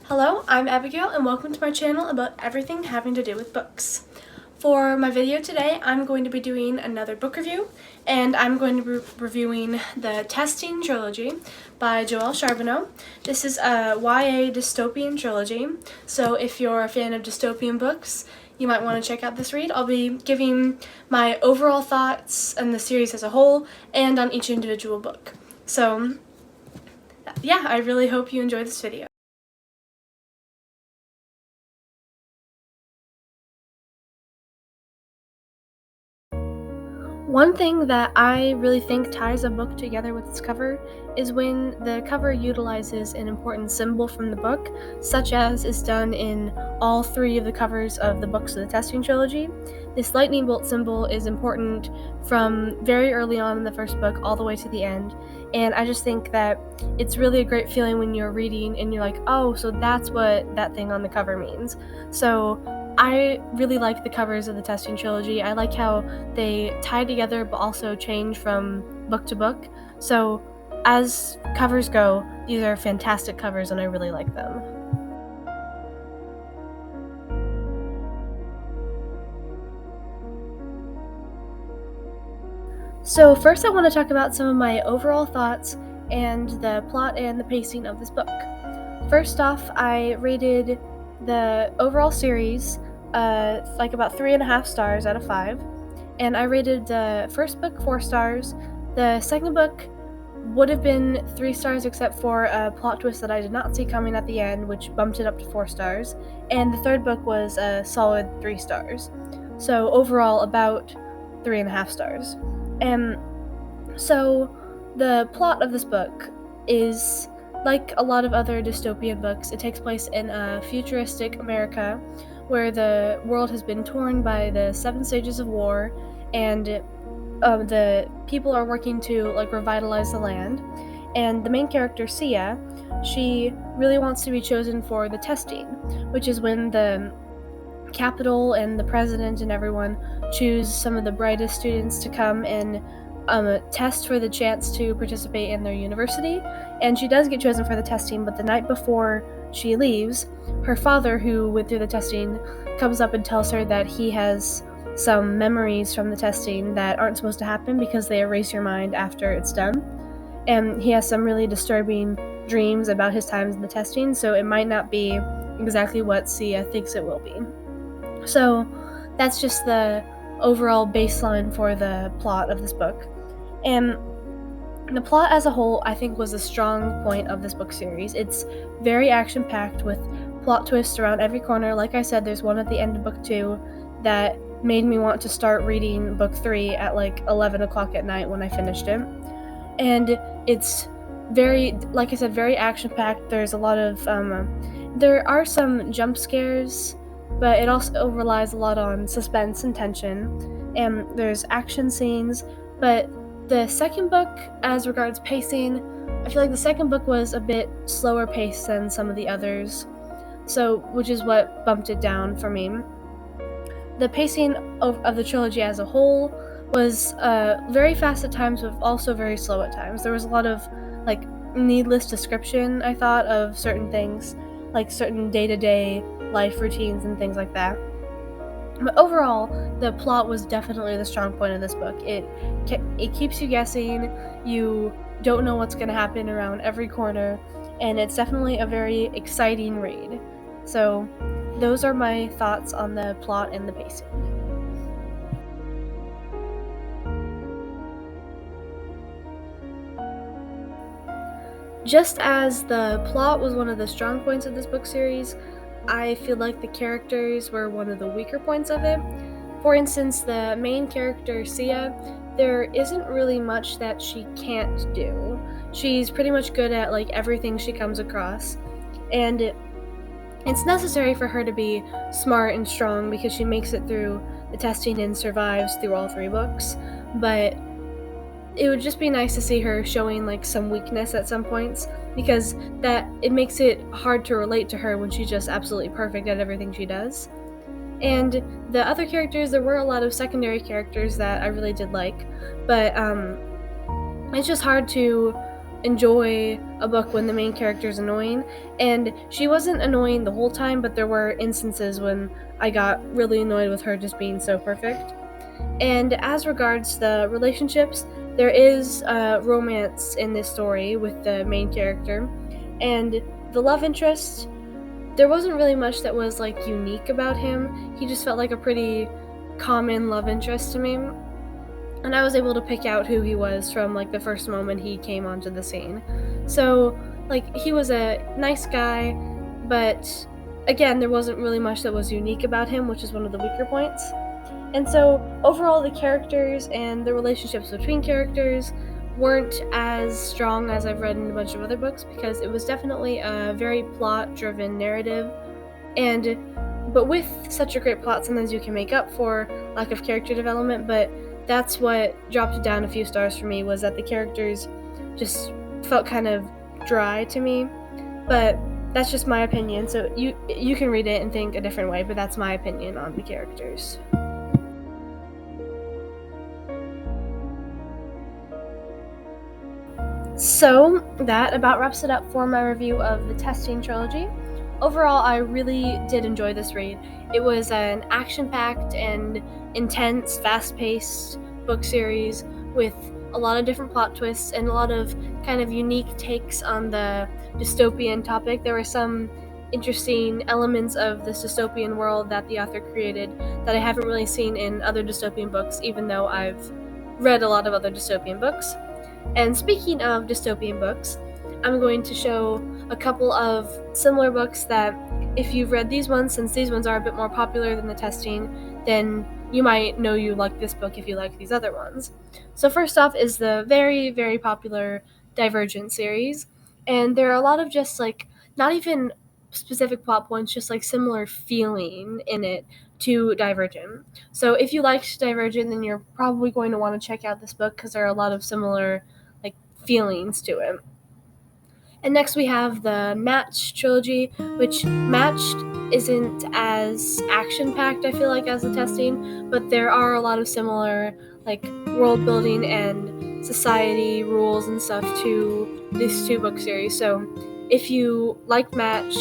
Hello, I'm Abigail and welcome to my channel about everything having to do with books. For my video today, I'm going to be doing another book review, and I'm going to be reviewing the Testing Trilogy by Joelle Charbonneau. This is a YA dystopian trilogy, so if you're a fan of dystopian books, you might want to check out this read. I'll be giving my overall thoughts on the series as a whole and on each individual book. So, yeah, I really hope you enjoy this video. One thing that I really think ties a book together with its cover is when the cover utilizes an important symbol from the book, such as is done in all three of the covers of the books of the Testing Trilogy. This lightning bolt symbol is important from very early on in the first book all the way to the end, and I just think that it's really a great feeling when you're reading and you're like, oh, so that's what that thing on the cover means. So I really like the covers of the Testing Trilogy. I like how they tie together but also change from book to book. So as covers go, these are fantastic covers and I really like them. So first I want to talk about some of my overall thoughts and the plot and the pacing of this book. First off, I rated the overall series like about 3.5 stars out of 5. And I rated the first book 4 stars. The second book would have been 3 stars except for a plot twist that I did not see coming at the end, which bumped it up to 4 stars. And the third book was a solid 3 stars. So overall, about 3.5 stars. And so the plot of this book is like a lot of other dystopian books. It takes place in a futuristic America where the world has been torn by the 7 stages of war, and the people are working to revitalize the land. And the main character, Sia, she really wants to be chosen for the testing, which is when the capital and the president and everyone choose some of the brightest students to come and test for the chance to participate in their university. And she does get chosen for the testing, but the night before she leaves, her father, who went through the testing, comes up and tells her that he has some memories from the testing that aren't supposed to happen because they erase your mind after it's done. And he has some really disturbing dreams about his times in the testing, so it might not be exactly what Sia thinks it will be. So that's just the overall baseline for the plot of this book. And the plot as a whole, I think, was a strong point of this book series. It's very action-packed with plot twists around every corner. Like I said, there's one at the end of book 2 that made me want to start reading book 3 at 11 o'clock at night when I finished it. And it's very, like I said, very action-packed. There's a lot of, there are some jump scares, but it also relies a lot on suspense and tension. And there's action scenes, but the second book, as regards pacing, I feel like the second book was a bit slower paced than some of the others, so which is what bumped it down for me. The pacing of the trilogy as a whole was very fast at times, but also very slow at times. There was a lot of needless description, I thought, of certain things, like certain day-to-day life routines and things like that. But overall, the plot was definitely the strong point of this book. It keeps you guessing, you don't know what's going to happen around every corner, and it's definitely a very exciting read. So those are my thoughts on the plot and the pacing. Just as the plot was one of the strong points of this book series, I feel like the characters were one of the weaker points of it. For instance, the main character, Sia, there isn't really much that she can't do. She's pretty much good at everything she comes across, and it's necessary for her to be smart and strong because she makes it through the testing and survives through all 3 books. But it would just be nice to see her showing some weakness at some points, because that it makes it hard to relate to her when she's just absolutely perfect at everything she does. And the other characters, there were a lot of secondary characters that I really did like, but it's just hard to enjoy a book when the main character is annoying, and she wasn't annoying the whole time, but there were instances when I got really annoyed with her just being so perfect. And as regards the relationships, there is romance in this story with the main character, and the love interest, there wasn't really much that was like unique about him. He just felt like a pretty common love interest to me, and I was able to pick out who he was from like the first moment he came onto the scene. So like he was a nice guy, but again, there wasn't really much that was unique about him, which is one of the weaker points. And so overall, the characters and the relationships between characters weren't as strong as I've read in a bunch of other books, because it was definitely a very plot-driven narrative. But with such a great plot, sometimes you can make up for lack of character development, but that's what dropped it down a few stars for me, was that the characters just felt kind of dry to me. But that's just my opinion, so you can read it and think a different way, but that's my opinion on the characters. So that about wraps it up for my review of the Testing Trilogy. Overall, I really did enjoy this read. It was an action-packed and intense, fast-paced book series with a lot of different plot twists and a lot of kind of unique takes on the dystopian topic. There were some interesting elements of this dystopian world that the author created that I haven't really seen in other dystopian books, even though I've read a lot of other dystopian books. And speaking of dystopian books, I'm going to show a couple of similar books that, if you've read these ones, since these ones are a bit more popular than the Testing, then you might know you like this book if you like these other ones. So first off is the very, very popular Divergent series, and there are a lot of just like, not even specific plot points, just like similar feeling in it to Divergent. So if you liked Divergent, then you're probably going to want to check out this book, because there are a lot of similar like feelings to it. And next we have the Matched trilogy, which Matched isn't as action-packed, I feel like, as the Testing, but there are a lot of similar like world building and society rules and stuff to these two book series. So if you like Match,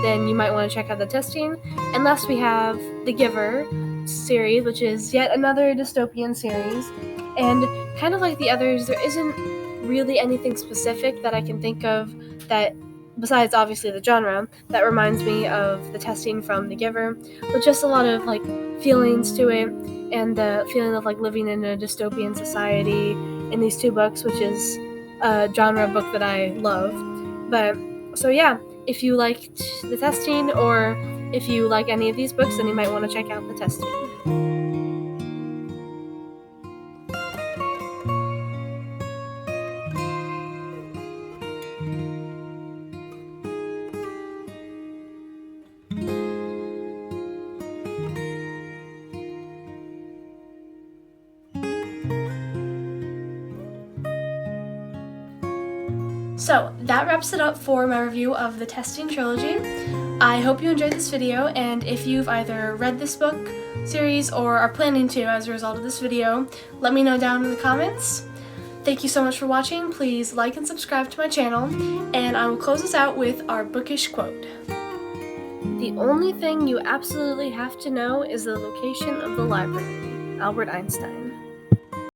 then you might want to check out the Testing. And last we have the Giver series, which is yet another dystopian series. And kind of like the others, there isn't really anything specific that I can think of that, besides obviously the genre, that reminds me of the Testing from The Giver, but just a lot of like feelings to it, and the feeling of like living in a dystopian society in these two books, which is a genre book that I love. But so yeah, if you liked the Testing, or if you like any of these books, then you might want to check out the Testing. So that wraps it up for my review of the Testing Trilogy. I hope you enjoyed this video, and if you've either read this book series or are planning to as a result of this video, let me know down in the comments. Thank you so much for watching. Please like and subscribe to my channel, and I will close this out with our bookish quote. "The only thing you absolutely have to know is the location of the library." Albert Einstein.